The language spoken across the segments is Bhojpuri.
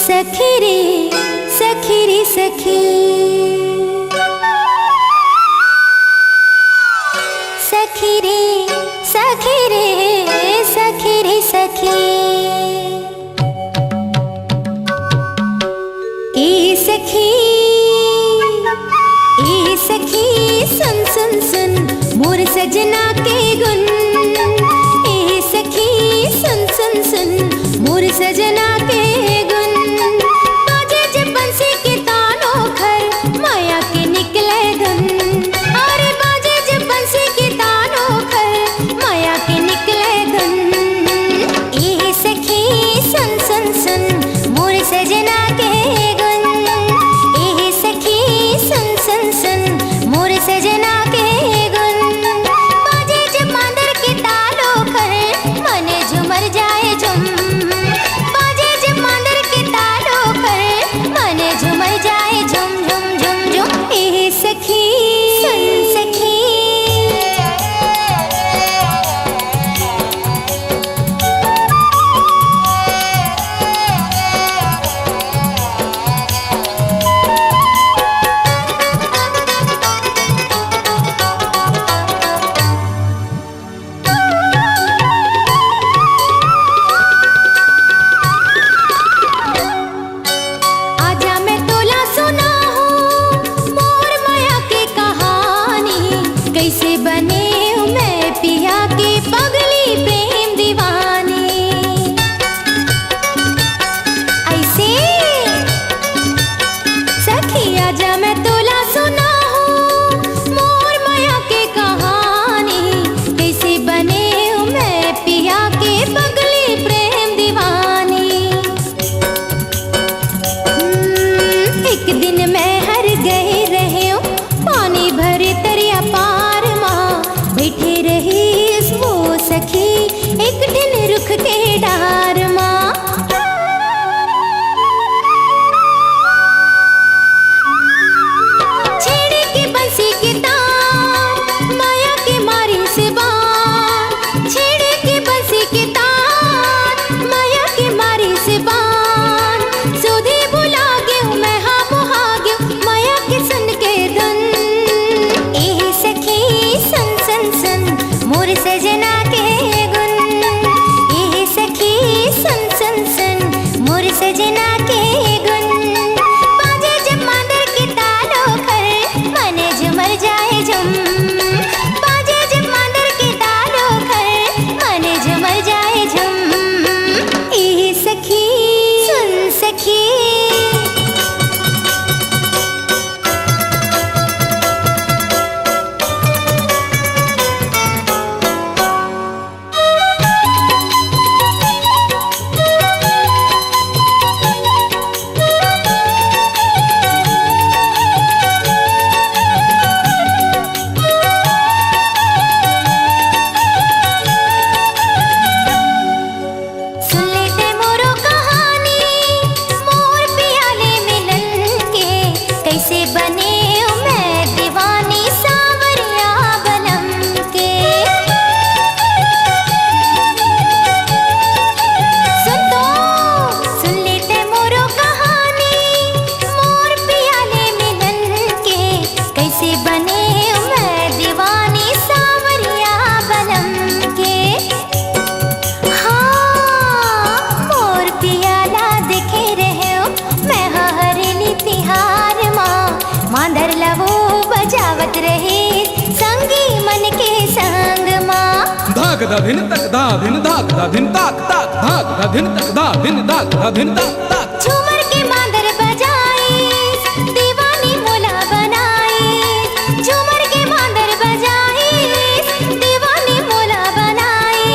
सखी रे सखी रे सखी, सखी रे सखी रे सखी रे सखी। ए सखी सुन सुन सुन मोर सजना के गुन। ए सखी सुन सुन सुन मोर सजना के गुन। बाजे जब बंसी के तानों घर माया के निकले धुन। अरे बाजे जब बंसी के तानों घर माया के निकले धुन। ए सखी सुन सुन सुन मोर सजना के गुन। ए सखी सुन सुन सुन मोर सजना के गुन। बाजे जब मांदर के तालों घर मन झूमर जाए झुम। बाजे जब मांदर के तालों घर मन झूमर जाए झुम झुम झुम झुम। ए सखी सुन सखी, कैसे बने मैं पिया की पगली प्रेम दीवानी। ऐसे सखी आजा मैं तोला सुना हूँ मोर माया की कहानी। कैसे बने मैं पिया की पगली प्रेम दीवानी। एक दिन मैं हर गए रहे हूँ पानी भरे तरिया पार। बैठे रही वो सखी एक दिन रुख के डार माँ। छेड़े के बंसी के तार माया के मारी से बार। छेड़े के बंसी के तार माया के मारी से बार। सुधी बुला गयो मैं हाँ मुहा गयो माया के सुन के धुन। ए सखी सुन सुन सुन मोर सजना के गुन। ए सखी सुन सुन सुन मोर सजना के गुन। बाजे जब मांदर के तालों घर मन झूमर जाए झुम। बाजे जब मांदर के तालों घर मन झूमर जाए झुम। ए सखी सुन सखी, मांदर लवो बजावत रहे संगी मन के संग माँ। धाक धा धिन तक धा धिन धाक धा धिन ताक ताक धाक धा धिन तक धा धिन धाक धा धिन ताक ताक। झूमर के मांदर बजाए दीवानी मोला बनाए। झूमर के मांदर बजाए दीवानी मोला बनाए।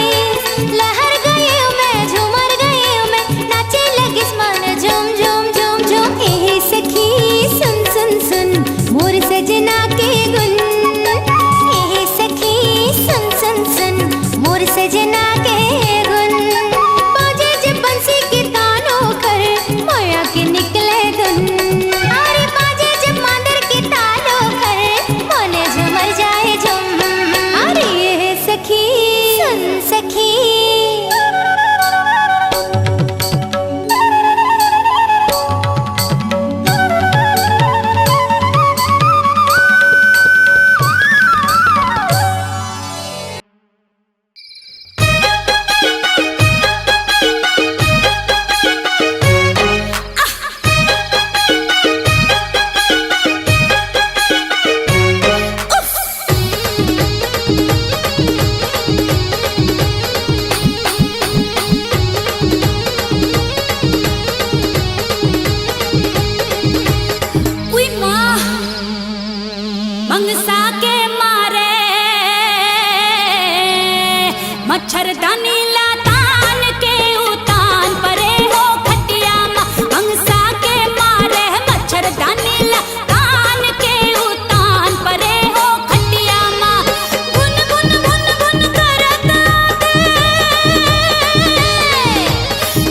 लहर गए मैं झूमर गए मैं नाचे लगिस मन झूम झूम झूम झूम। ए सखी सुन सुन सुन मोर सजना के गुन। ए सखी सुन सुन सुन मोर सजना के गुन। बाजे जब बंसी के तानों घर मच्छरदानी लातान के उतान परे हो खटिया माँ हंसा के मारे मच्छरदानी लातान के उतान परे हो खटिया माँ बुन बुन बुन बुन करत आते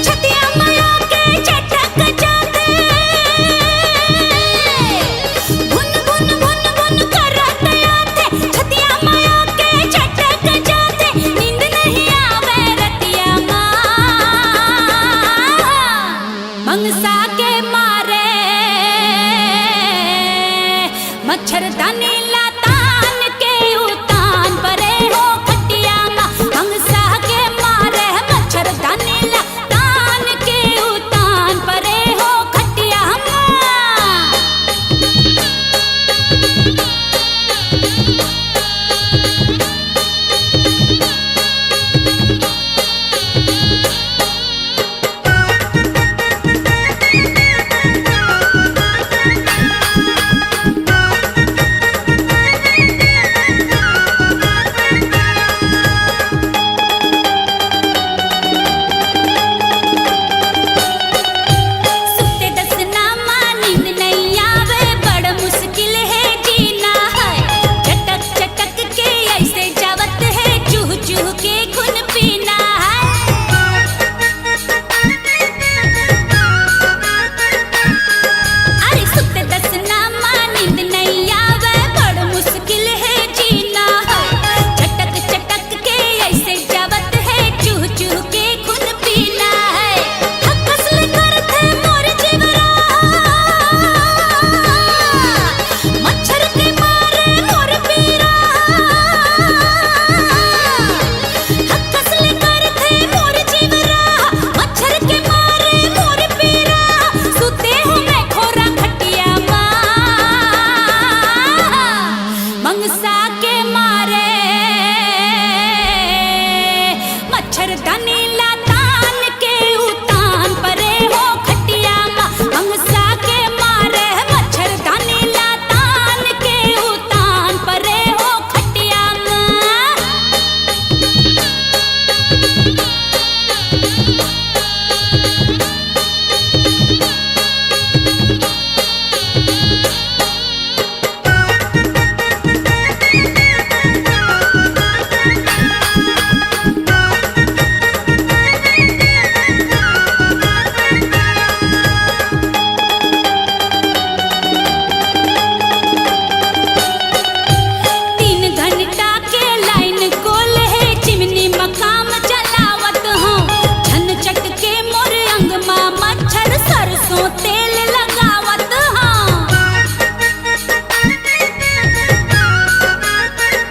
छतिया माया के चटक जाते बुन बुन बुन बुन करत आते छतिया माया के चटक जाते नींद नहीं आवे रतिया माँ मंगसा के मारे मच्छरदानी लातान के उतान परे हो खटिया माँ मंगसा के मारे मच्छरदानी लातान के उतान परे हो खटिया माँ सुते दस नामा नींद नहीं आवे बड़ मुश्किल है जीना है चटक चटक के ऐसे जावत है चूह चूह के खून पीना है अरे सुते दस नामा नींद नहीं आवे बड़ मुश्किल है जीना है चटक चटक के ऐसे जावत है चूह चूह के खून पीना है हकसले करते मोर जीवरा मच्छर के मारे मोर पीरा हकसले करते मोर जीवरा मच्छर के मारे मोर पीरा सुते हूँ मैं खोरा खटिया माँ मंगसा के मारे मच्छरदानी लातान के उतान परे हो खटिया माँ मंगसा के मारे मच्छरदानी लातान के उतान परे हो खटिया माँ तीन घंटा के लाइन गोल है चिमनी मकाम चलावत हूँ छन चट के मोर अंग माँ मच्छर सरसों तेल लगावत हूँ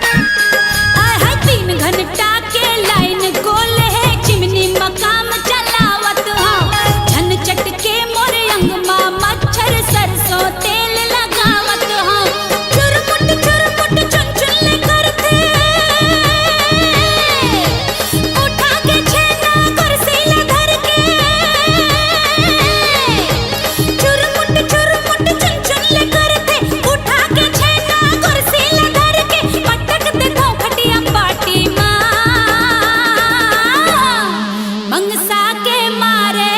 आय 3 घंटा के लाइन गोल है चिमनी मकाम चलावत हूँ छन चट के मोर अंग माँ मच्छर सरसों तेल लगावत हूँ चुरमुट चुन चुन करते उठा के छेना कुर्सी ला धर के चुरमुट चुन चुन करते उठा के छेना कुर्सी ला धर के पटकते थो खटिया पाटी माँ मंगसा के मारे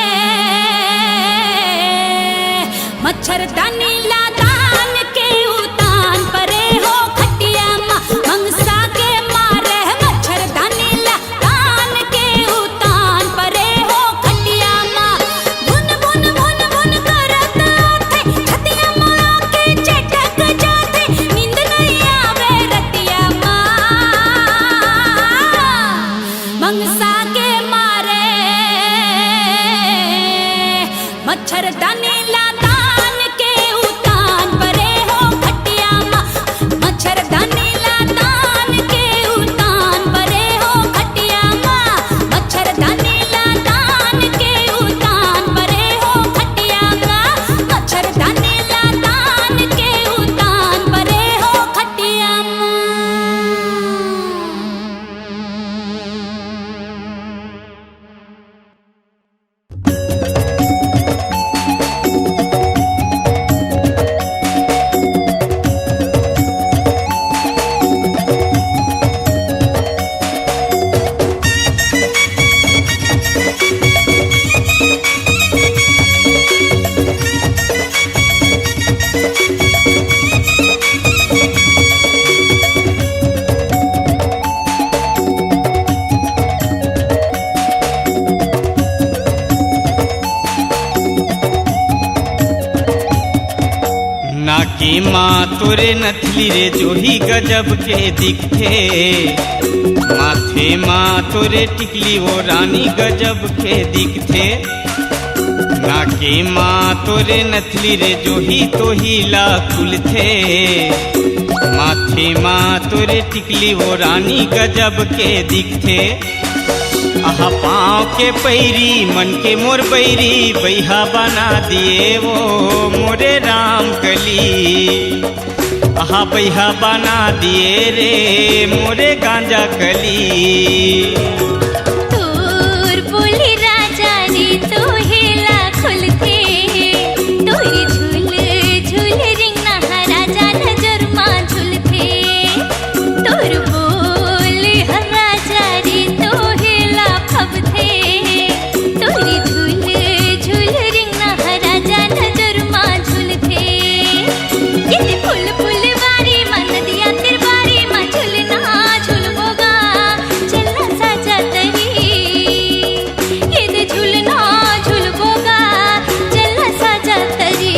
मच्छरदानी लातान के उतान परे हो खटिया माँ मंगसा के मारे मच्छरदानी लातान के उतान परे हो खटिया माँ बुन बुन बुन बुन करत आते छतिया माया के चटक जाते नींद नहीं आवे रतिया माँ मंगसा के मारे मच्छरदानी लातान के उतान परे हो खटिया माँ मच्छरदानी लातान के उतान परे हो खटिया माँ मच्छरदानी लातान के उतान परे हो खटिया माँ मच्छरदानी लातान के उतान परे हो खटिया माँ के माँ तोरे नथली रे जो ही गजब के दिखथे। माथे माँ तोरे टिकली वो रानी गजब के दिखथे। ना के माँ तोरे नथली रे जो ही तो ही ला खुलथे। माथे माँ तोरे टिकली वो रानी गजब के दिखथे। आहा पाँव के पैरी मन के मोर बैरी बैहा बना दिए वो मोरे राम कली। आहा बैहा बना दिए रे मोरे गांजा कली। तोर बोली राजा रे तो हेला खुलथे। तोरी झूल झूल रिंगना राजा नजर माँ झूलथे। तोर बोल राजा रे तो हेला फबथे। तोरी झूल झूल रिंगना राजा नजर माँ झूलथे। ये फूल फुलवारी मन दिया तिरवारी माँ झूलना झूलबोगा चलना साजा तरी। ये झूलना झूलबोगा चलना साजा तरी।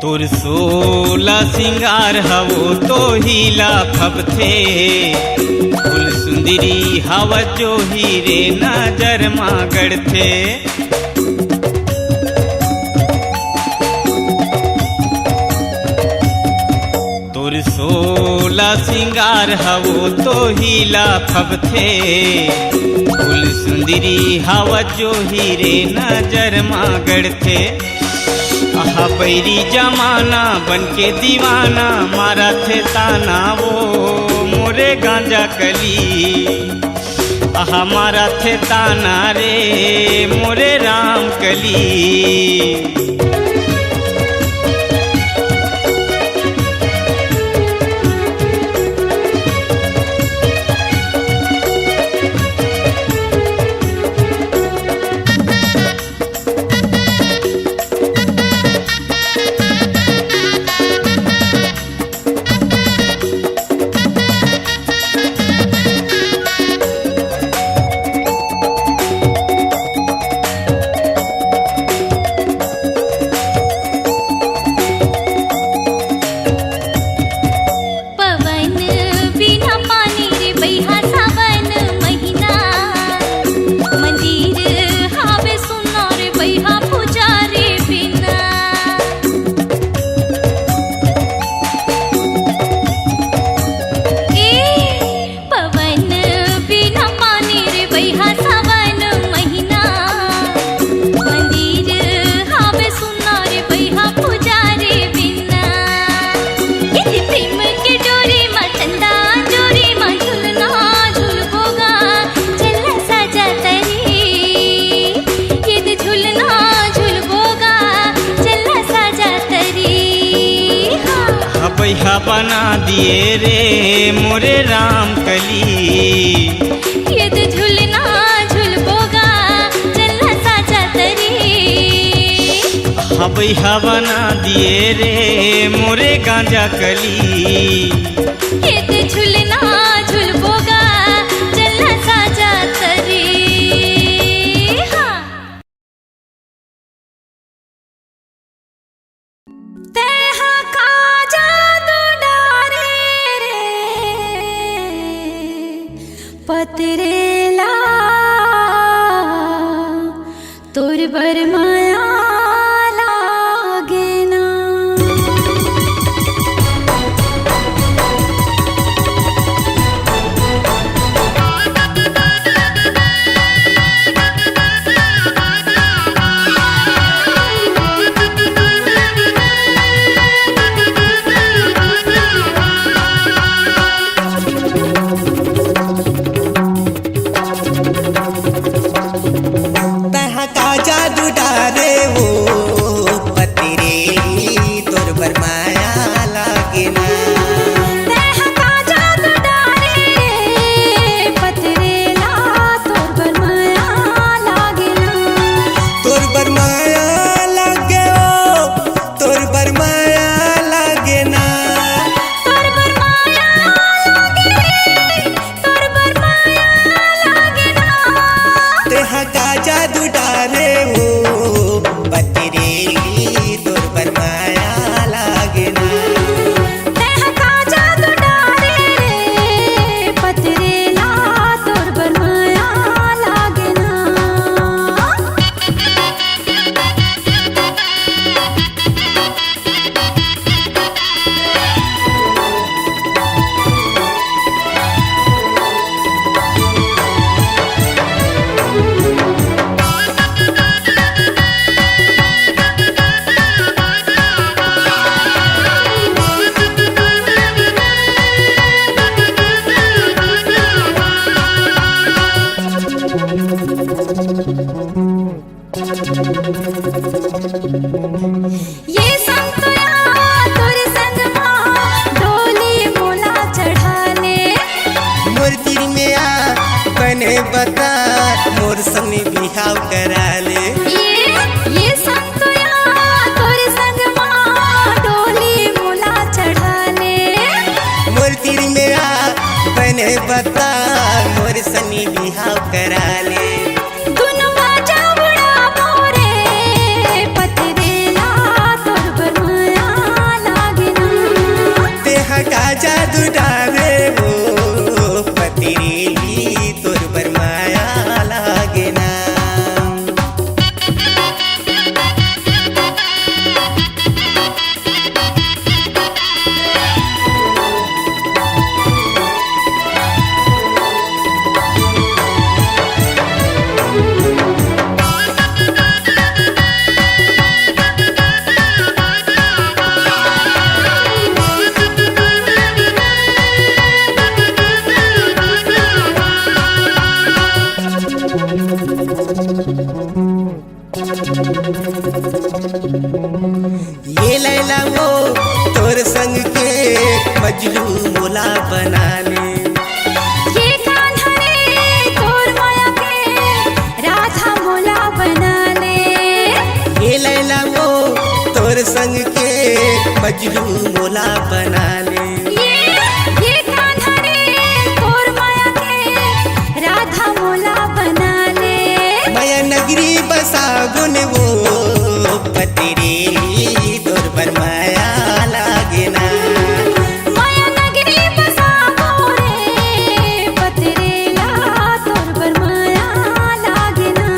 तोर सोला सिंगार हवो तो हीला फबथे। फुल सुंदरी हवा जो हीरे नजर माँ गढ़थे। तोर सोला सिंगार हवो तो हीला फबथे। फुल सुंदरी हवा जो हीरे नजर माँ गढ़थे। आहा बैरी जमाना बन के दीवाना मारा थे ताना वो मोरे गांजा कली। आहा मारा थे ताना रे मोरे राम कली। पवन बिना पानी रे बैहा सावन महीना। मंदिर हावे सुना रे बैहा पुजारी बिना। पवन बिना पानी रे बैहा सावन महीना। मंदिर हावे सुना रे बैहा पुजारी बिना। ये प्रेम के डोरी माँ चंदा जोरी माँ झूलना झूलबोगा चलना साजा तरी। ये झूलना झूलबोगा चलना साजा तरी। बैहा बना दिए रे मोरे राम कली। ये झूलना झूलबोगा चलना साजा तरी। बैहा बना दिए रे मोरे गांजा कली। ये झूलना झूलबोगा चलना साजा तरी। तेहा का जादू डारे रे पतरेला तोर बर माया लागे ना। तह का तीर में आ बने बता मोर संग बिहाव करा ले। ये संतोया तोरे संग माँ डोली मोला चढ़ा ले। मोर तीर में आ बने बता मोर संग बिहाव करा ले। दुनु बाजा बुड़ा मोरे पतरेला तोर बरमाया लागे ना। तेहा का जादू डाले वो पतरेली तोर बरमाया लागे ना। ये लैला वो तोर संग के मजलू मोला बना ले। ये कान्हा रे तोर माया के राधा मोला बना ले। ये लैला वो तोर संग के मजलू मोला बना ले। ये कान्हा रे तोर माया के राधा मोला बना ले। माया नगरी बसा गुन वो पतरेली तोर बरमाया लागे ना। माया नगरी बसा मोरे पतरेला तोर बरमाया लागे ना।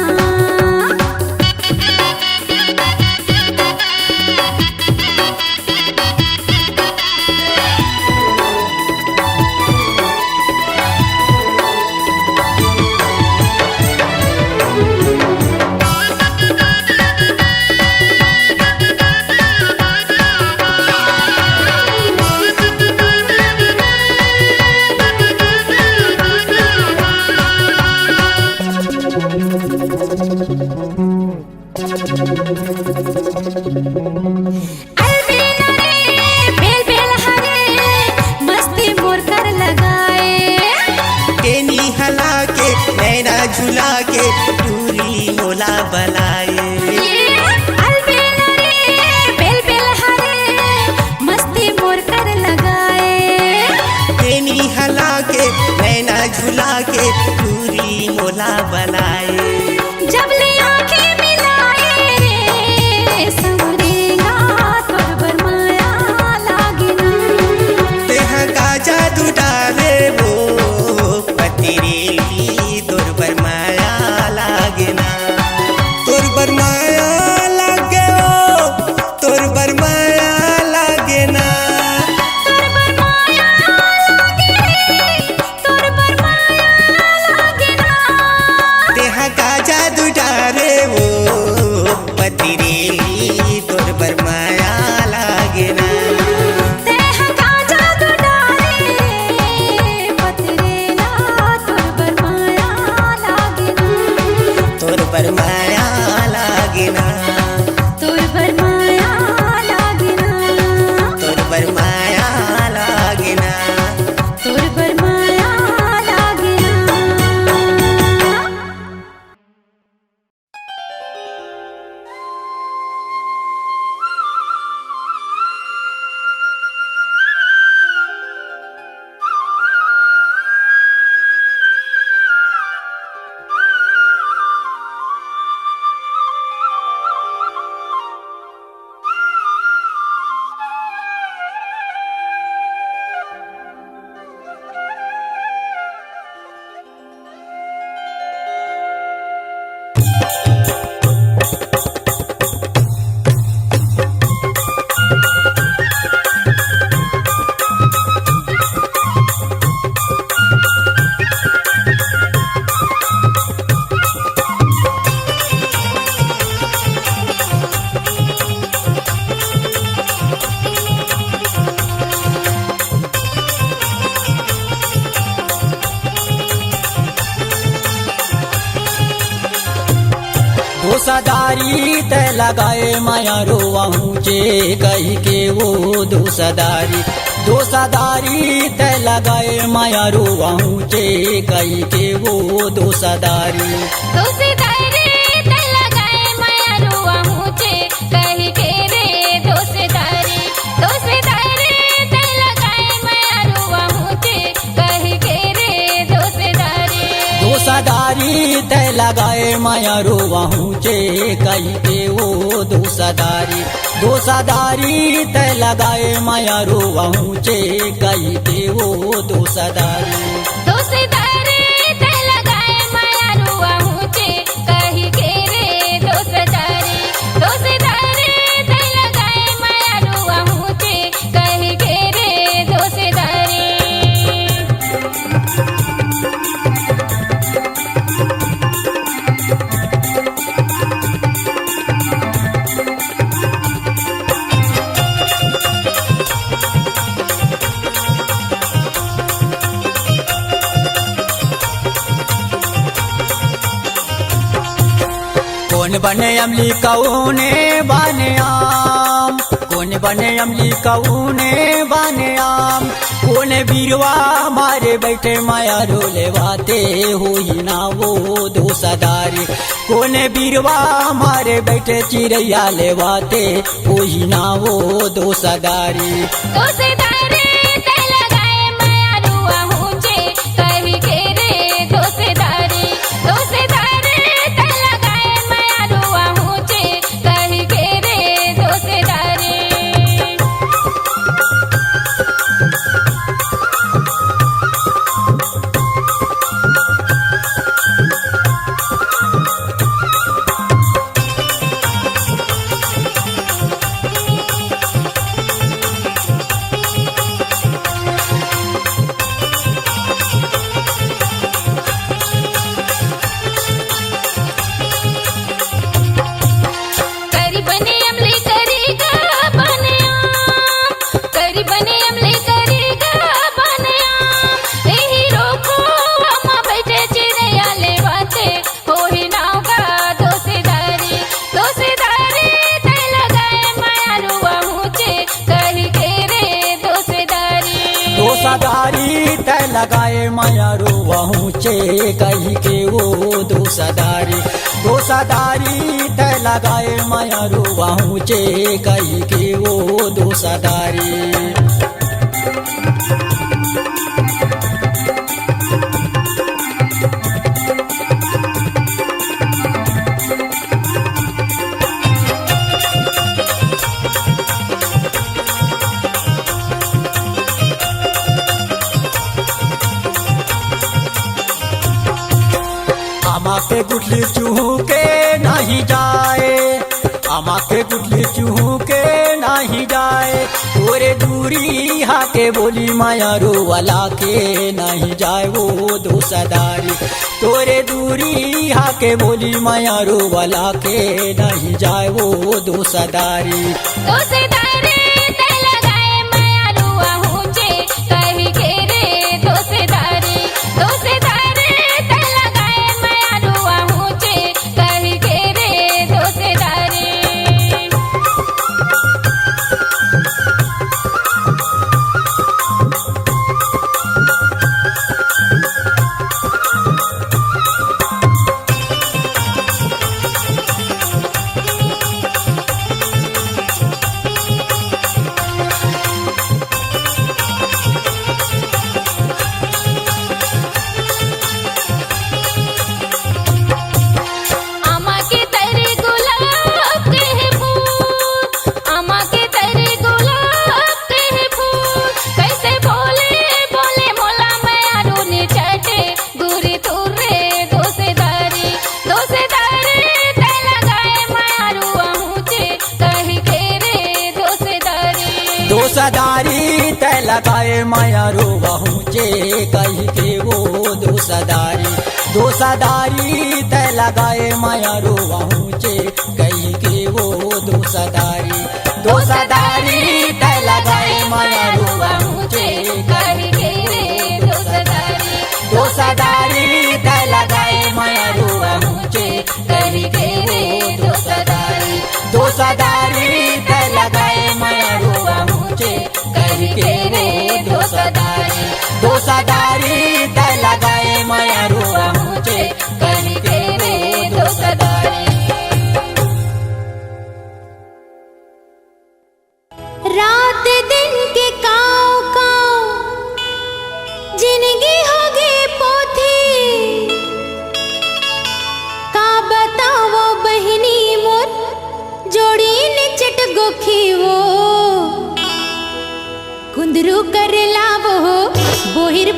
अलबेला रे बेल बेल हरे मस्ती मोर कर लगाए। केनी हला के नैना झुला के टूरी मोला बलाए। अलबेला रे बेल बेल हरे मस्ती मोर कर लगाए। केनी हला के नैना झुला के टूरी मोला बलाए। जब ले आंखें मिलाए रे संवरेगा तोर बरमाया लागे ना। तेहा का जादू डाले वो पतरेली तोर बरमाया लागे ना। तोर बरमाया लागे वो तोर बरमाया लागे ना। तोर बरमाया लागे तोर बरमाया लागे ना। तेहा का जादू डाले वो पतरेली तोर बरमाया लागे ना। तेह का जादू डाले रे पतरेला तोर बरमाया लागे ना। तोर बरमाया लागे ना। तोर बरमाया लागे ना। तोर बरमाया लागे ना। तोर बरमाया लागे ना। दोसदारी ते लगाए माया रोवाहूँ जे कही के वो दोसदारी दोसादारी ते लगाए माया रुआहू चे कही के वो दोसादारी दोसेदारी ते लगाए माया रुआ मुझे कही के रे दोसेदारी दोसेदारी ते लगाए माया रुआ मुझे कही के रे दोसेदारी दोसादारी ते लगाए माया रुआहू चे कही के वो दोसादारी दोसादारी ते लगाए माया रुआहू चे कही के वो दोसादारी दोसेदारी ते लगाए माया रुआ मुझे कही के रे दोसेदारी दोसेदारी ते लगाए माया रुआ मुझे कही के रे दोसेदारी कौन बने अमली कौने बने आम कौन बने अमली कौने बने आम कौन बीरवा मारे बैठे माया रोले वाते हुई ना वो दोसादारी कौन बीरवा मारे बैठे चिड़ैया ले वाते हुई ना वो दोसादारी दोसेदारी ते लगाए माया रुआ मुझे कही के रे दोसेदारी दोसेदारी ते लगाए माया रुआ मुझे कही के रे दोसेदारी करी बने अमली करी गा बने आम करी बने अमली करी गा बने आम एही रोको अम्मा बैठे चिड़ैया ले बाते होही नाव का दोसेदारी दोसेदारी ते लगाए माया रुआ मुझे कही के रे दोसेदारी दोसादारी ते लगाए माया रुआहू चे कही के वो दोसादारी दोसादारी ते लगाए माया रुआहू चे कही के वो दोसादारी आमा के गुठली चूहू के नहीं जाए आमा के गुठली चूहू के नहीं जाए तोरे दूरी हाके बोली माया रो वाला के नहीं जाए वो दोसादारी तोरे दूरी हाके बोली माया रो वाला के नहीं जाए वो दोसादारी दोसेदारी ते लगाए माया रुआ मुझे कही के रे दोसेदारी दोसेदारी ते लगाए माया रुआ मुझे कही के रे दोसेदारी आमा के तेरे गुलाब के फूल आमा के तेरे गुलाब के फूल कैसे बोले बोले मोला माया रू ने चटे गुरी तू रे दोसेदारी दोसेदारी ते लगाए माया रुआ मुझे कही के रे दोसेदारी दोसादारी ते लगाए माया रुआहू चे कही के वो दोसादारी दोसादारी ते लगाए माया रुआहू चे कही के वो दोसादारी दोसादारी ते लगाए माया रुआहू चे कही के रे दोसादारी दोसादारी ते लगाए माया रुआहू चे कही के रे दोसादारी दोसादारी ते लगाए माया रुआहू चे कही के रे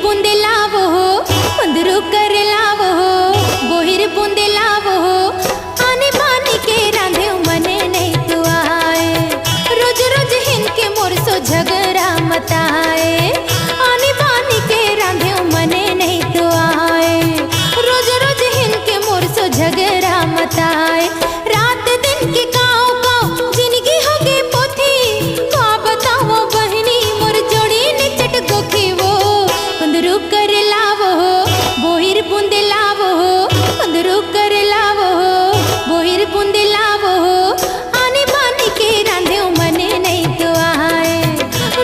बूंदे लावो हो पंदरू कर लावो हो बोहिर बूंदे लावो हो आने बानी के रांधे मने नहीं तो आए रोज रोज हिनके मोर सो झगड़ा मताए आने बानी के रांधे मने नहीं तो आए रोज रोज हिनके मोर सो झगड़ा मताए रात दिन के गाँव गाँव जिंदगी हो गई पोथी का बताओ बहनी मोर जोड़ी ने चट गोखी वो पंदरू कर लावो हो बोहिर बूंदे लावो हो पंदरू कर लावो हो बोहिर बूंदे लावो हो आने बानी के रांधे मने नहीं तो आए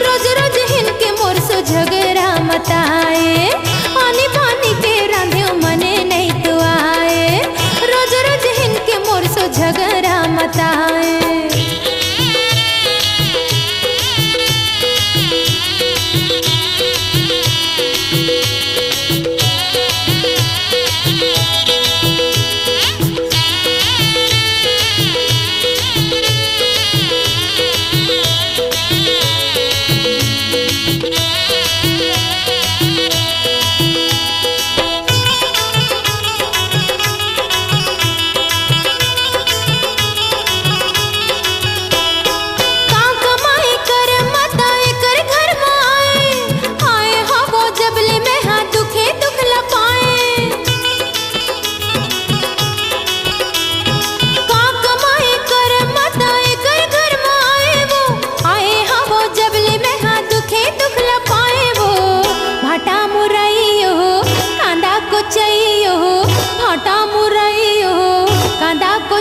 रोज रोज हिनके मोर सो झगड़ा मताए आने बानी के रांधे मने नहीं तो आए रोज रोज हिनके मोर सो झगड़ा मताए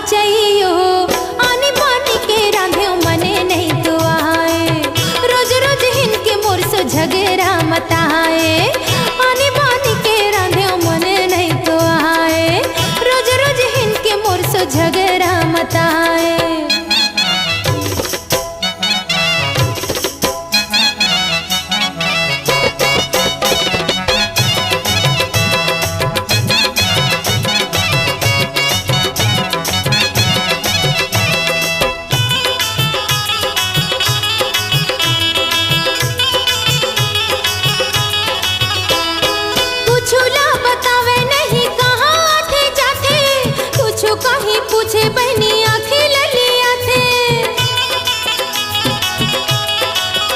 चाहिए हो आने बानी के रांधे मने नहीं तो आए रोज रोज हिनके मोर सो झगड़ा मताए आने बानी के रांधे मने नहीं तो आए रोज रोज हिनके मोर सो झगड़ा मताए कहीं पूछे बहनी आँखें ललिया थे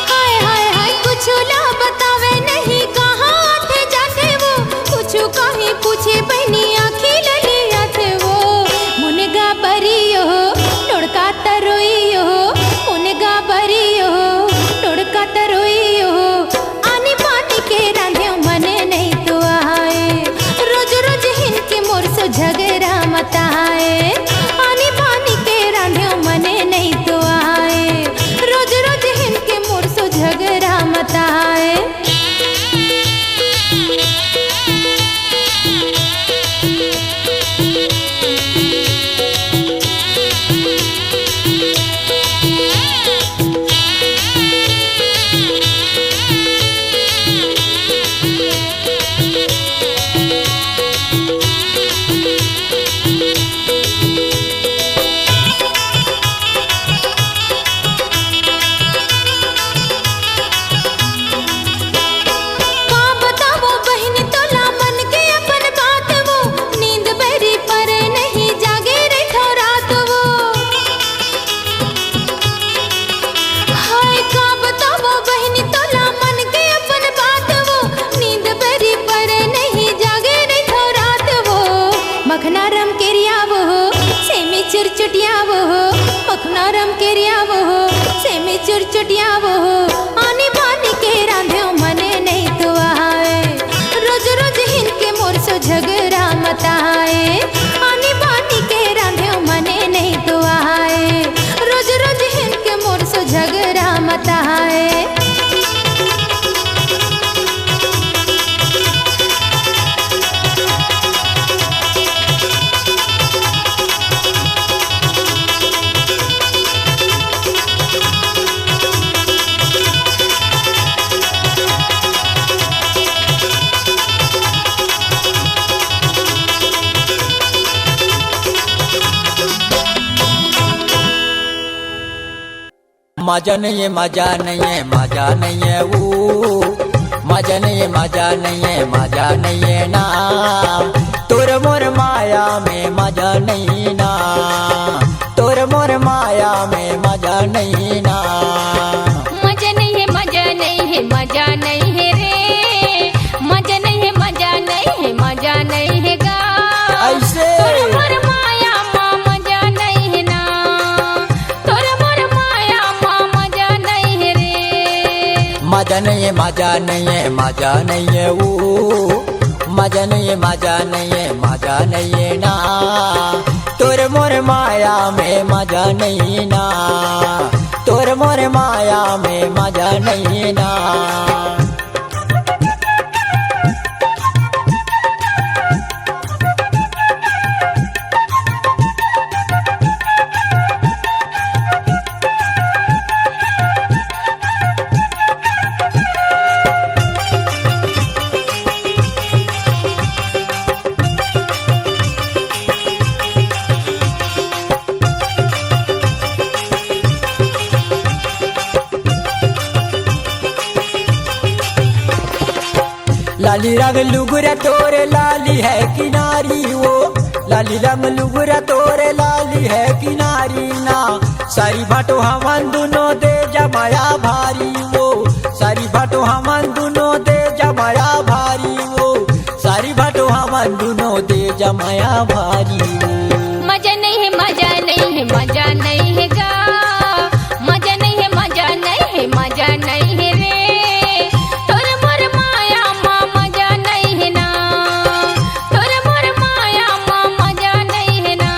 हाय हाय हाय कुछ ला बतावे नहीं कहाँ थे जाते वो कुछ कहीं पूछे बहनी आँखें ललिया थे वो मुनगा बरियो लुड़का तरोइयो मुनगा बरियो लुड़का तरोइयो आने बानी के रांधे मने नहीं तो आए रोज रोज हिनके मोर सो झगड़ा मताए आने बानी के रांधे मने नहीं तो आए रोज रोज हिनके मोर सो झगड़ा मताए मखनारम केरियावो हो सेमी चिरचुटियावो हो मखनारम केरियावो हो सेमी चिरचुटियावो हो आने बानी के रांधे मने नहीं तो आए रोज रोज हिनके मोर सो झगड़ा मताए आने बानी के रांधे मने नहीं तो आए रोज रोज हिनके मोर सो झगड़ा मताए मजा नहीं है मजा नहीं है मजा नहीं है वो मजा नहीं है मजा नहीं है मजा नहीं है ना तोर मोर माया में मजा नहीं ना तोर मोर माया में मजा नहीं ना मजा नहीं है मजा नहीं है मजा नहीं है रे मजा नहीं है मजा नहीं है मजा नहीं है गा ऐसे तोर मोर माया माँ मजा नहीं है ना तोर मोर माया माँ मजा नहीं है रे मजा नहीं है मजा नहीं है मजा नहीं है वो मजा नहीं है मजा नहीं है मजा नहीं है ना तोर मोर माया में मजा नहीं ना तोर मोर माया में मजा नहीं ना लाली रंग लुगरा तोरे लाली है किनारी वो लाली रंग लुगरा तोरे लाली है किनारी ना सारी भाटो हमन दोनों दे जमाया भारी वो सारी भाटो हमन दोनों दे जमाया भारी वो सारी भाटो हमन दोनों दे जमाया भारी वो मजा नहीं है मजा नहीं है मजा नहीं है गा मजा नहीं है मजा नहीं है मजा नहीं है रे तोर मोर माया माँ मजा नहीं है ना तोर मोर माया माँ मजा नहीं है ना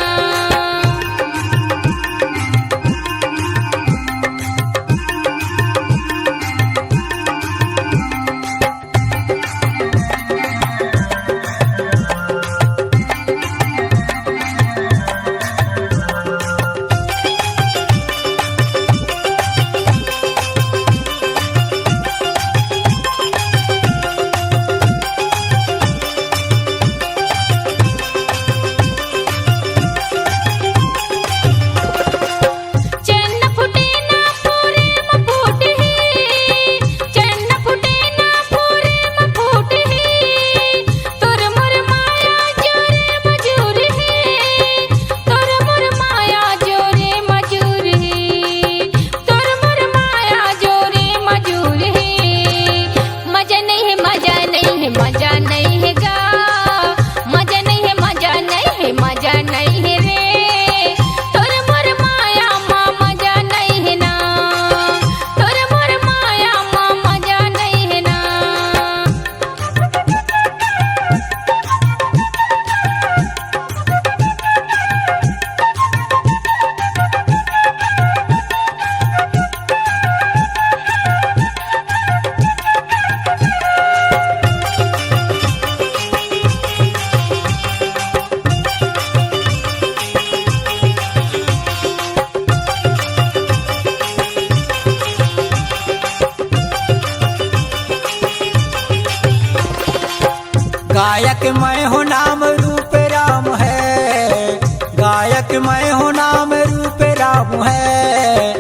गायक मैं हो नाम रूप राम है गायक मैं हो नाम रूप राम है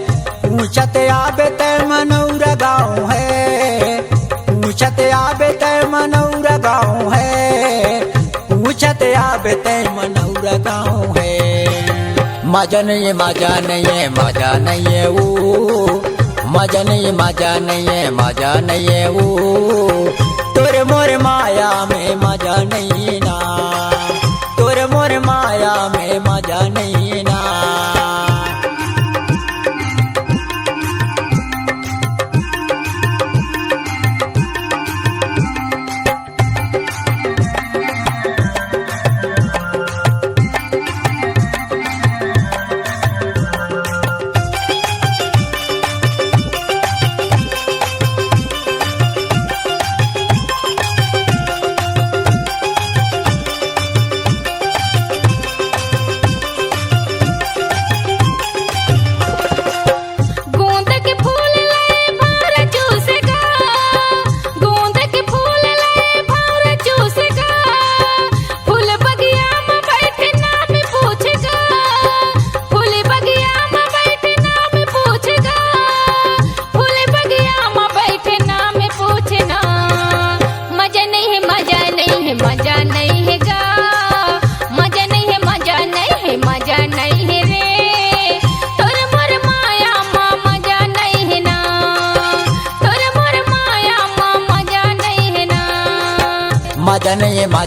पूछत आबे तय मनौर गाँव है पूछत आबे तय मनौर गाँव है पूछत आबे तय मनौर गाँव है मजा नहीं है मजा नहीं है मजा नहीं है वो मजा नहीं है मजा नहीं है मजा नहीं है वो तोर मोर माया में मजा नहीं ना तोर मोर माया में मजा नहीं ना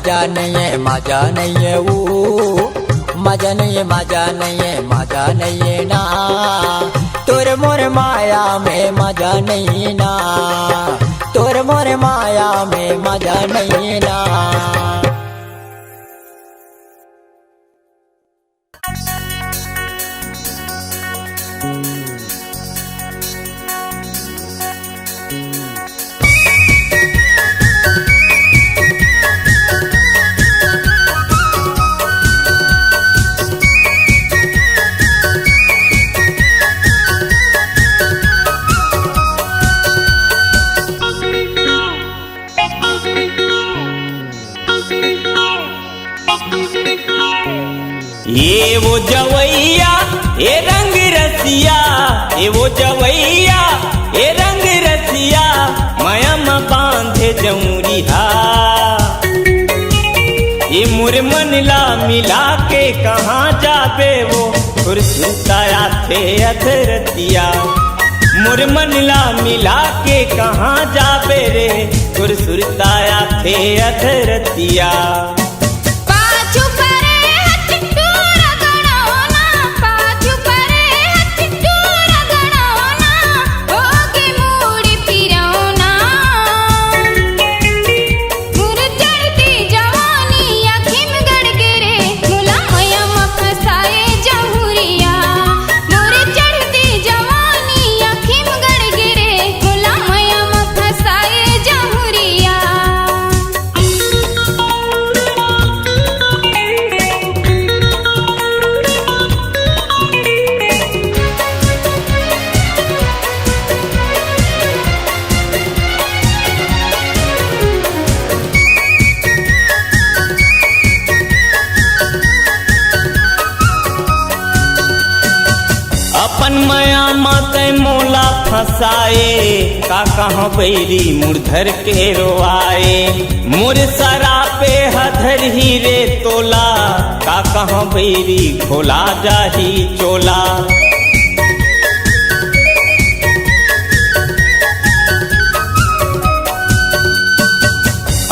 मजा नहीं है, मजा नहीं है वो, मजा नहीं है, मजा नहीं है, मजा नहीं है ना, तोर मोर माया में मजा नहीं ना, तोर मोर माया में मजा नहीं ना। ये वो जवैया ये रंग रसिया, ये वो जवैया ये रंग रसिया, मयम बांधे जमुरिहा, ये मुरमनला मिला के कहाँ जाबे वो, सुरताया थे अधरतिया, मुरमनला मिला के कहाँ जाबे रे, सुरताया थे अधरतिया। अपन मया माते मोला फसाए, का कहाँ बैरी मुरधर के रोआए, मुर सरा पे हधर ही रे तोला, का कहाँ बैरी खोला जाही चोला।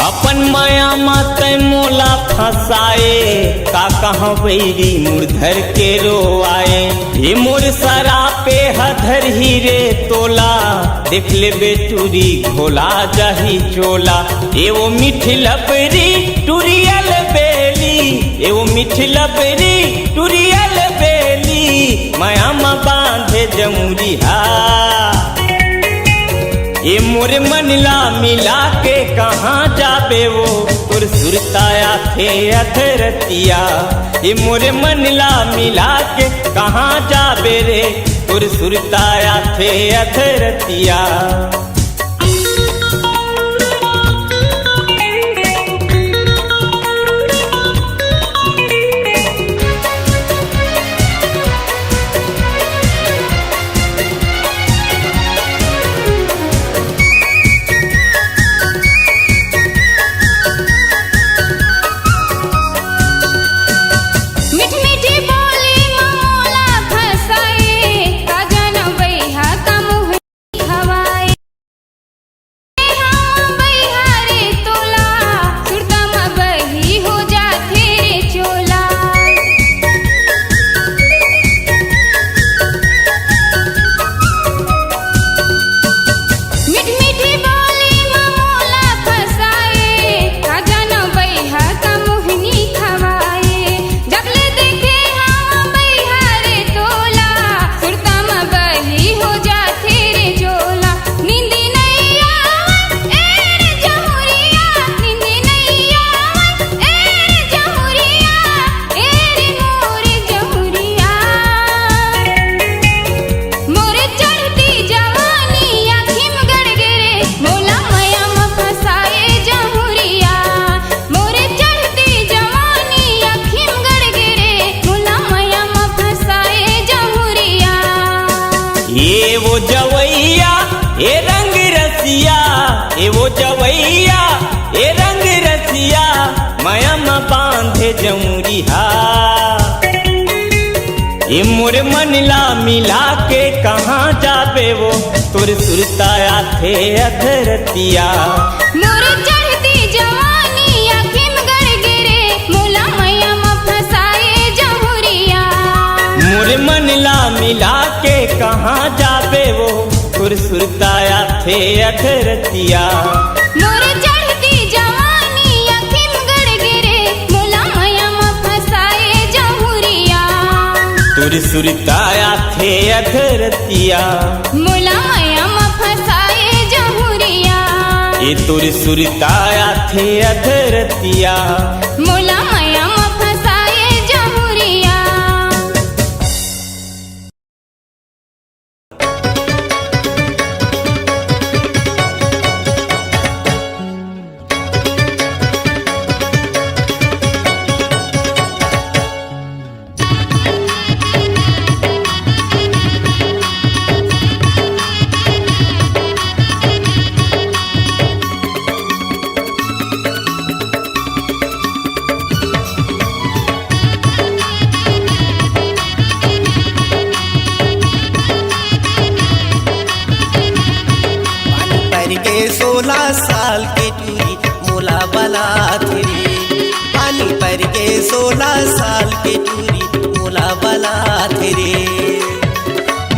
अपन माया माते मोला फसाए, का कहाँ बैरी मुरधर के रोआए, ये मोर सरा पे हधर ही रे तोला, देख ले बेटूरी घोला जाही चोला, ये वो मिठलबरी टुरियल बेली, ये वो मिठलबरी टुरियल बेली, माया मा बांधे जमुरिहा, ये मोर मनला मिला के कहाँ जाबे वो, तुर सुरताया थे अधरतिया, ये मोर मनला मिला के कहाँ जाबे रे, तुर सुरताया थे अधरतिया। वो जवैया ए रंग रसिया मयम बांधे जमुरिहा ए मोर मनला मिला के कहाँ जाबे वो तुर सुरताया थे अधरतिया मोर चढ़ती जवानी अखिम गड़ कहाँ जाबे वो तुर सुरताया थे अधरतिया। मोर चढ़ती जवानी अखिम गड़ गिरे मोला माया में फसाए जहुरिया। तुर सुरताया थे अधरतिया मोला माया में फसाए जहुरिया। ये तुर सुरताया थे अधरतिया मोला माया में फसाए जहुरिया। पानी पर के 16 साल के टूरी मोला बला थे। पानी पर के 16 साल के टूरी मोला बला थे।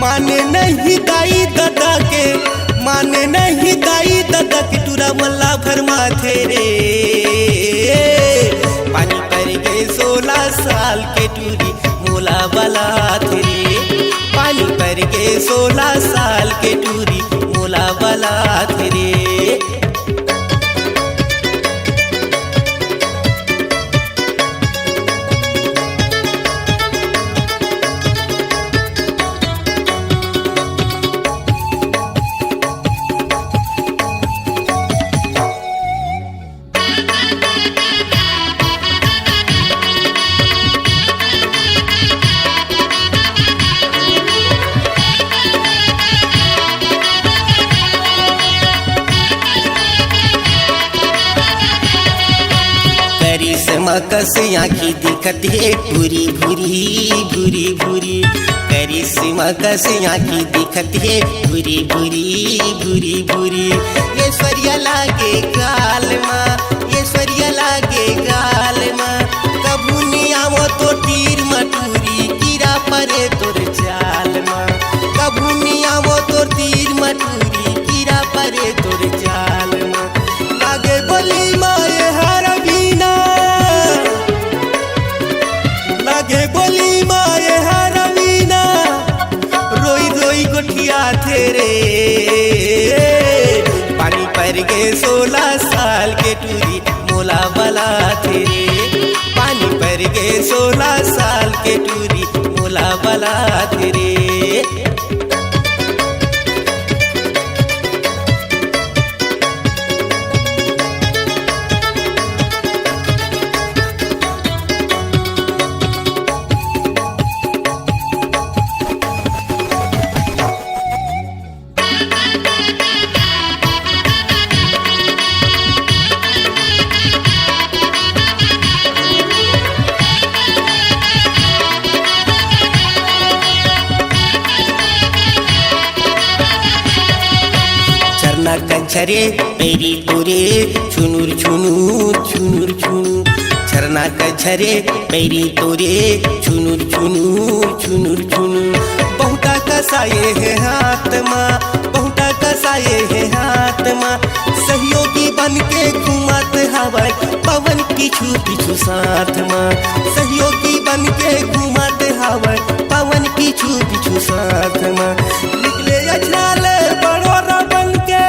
माने नहीं दाई दादा के, माने नहीं दाई दादा के टूरा मल्ला भरमा थे रे। पानी पर के 16 साल के टूरी मोला बला थे। पानी पर के 16 साल के टूरी मोला बला थे रे। करिश्मा कस आँखी दिखत है भूरी भूरी भूरी भूरी। करिश्मा कस आँखी दिखत है भूरी भूरी भूरी भूरी। ऐश्वर्या लागे गाल माँ, ऐश्वर्या लागे गाल माँ। कभू नियामो तो तीर मटूरी कीरा परे तोर चाल माँ। कभू नियामो तो तीर मटूरी कीरा परे तोर चाल माँ। लागे बोली माँ ये हर बीना, लागे बोली माँ ये हर बीना। रोई रोई गोठिया थे रे। पानी पर के 16 साल के टूरी मोला बला थे रे। पानी पर के 16 साल के टूरी मोला बला थे रे। चरना कंचरे पेरी तोरे छुनुर छुनुर छुनुर छुनुर। चरना कंचरे पेरी तोरे छुनुर छुनुर छुनुर छुनुर। बहुता कसाए है हाथ माँ, बहुता कसाए है हाथ माँ। सहयोगी बन के घूमत हवा पवन पीछू पीछू साथ माँ। सहयोगी बन के घूमत हवा पवन पीछू पीछू साथ माँ। निकले अछाले बड़ोरा बन के,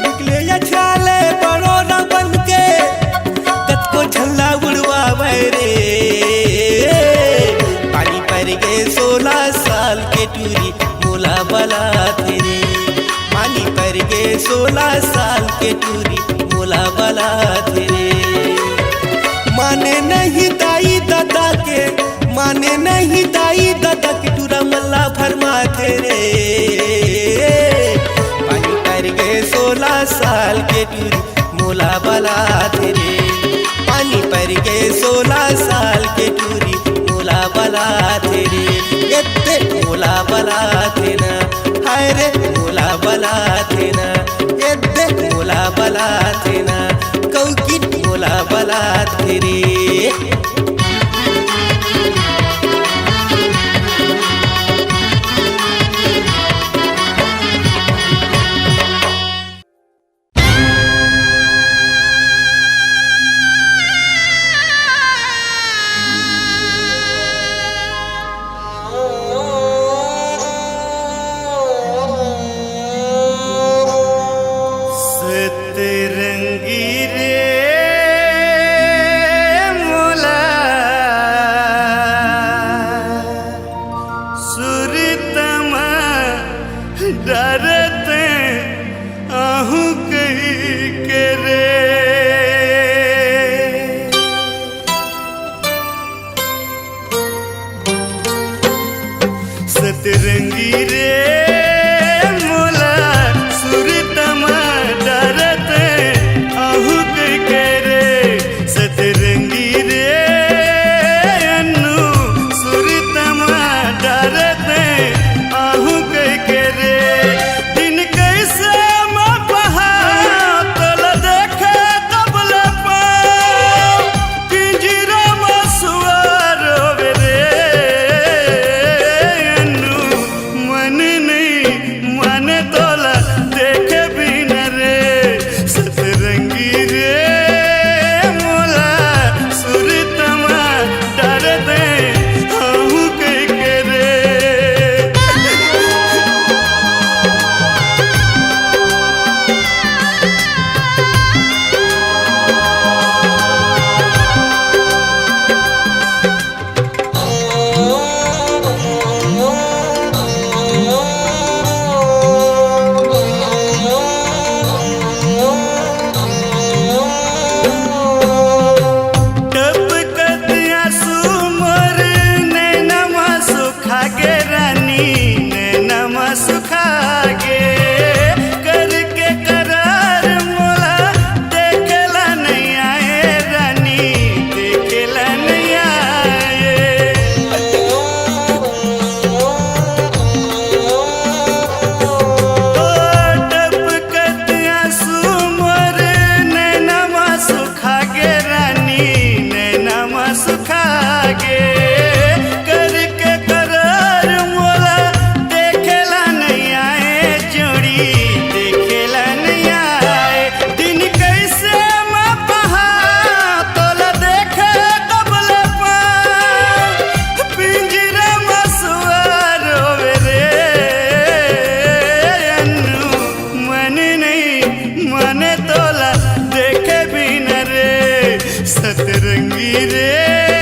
निकले अछाले बड़ोरा बन के। कतको झल्ला उड़वावे रे। पानी पर के 16 साल के टूरी मोला बला थे रे। पानी पर के 16 साल के टूरी मोला बला थे रे। माने नहीं दाई दादा के, माने नहीं दाई दादा के टूरा मल्ला भरमा थे रे। पानी पर के 16 साल के टूरी मोला बला थे रे। पानी पर के 16 साल के टूरी मोला बला थे रे। एत्ते मोला बला थे ना, हाय रे मोला बला थे ना। एत्ते मोला बला थे ना, कौकी मोला बला थे रे। सतरंगी रे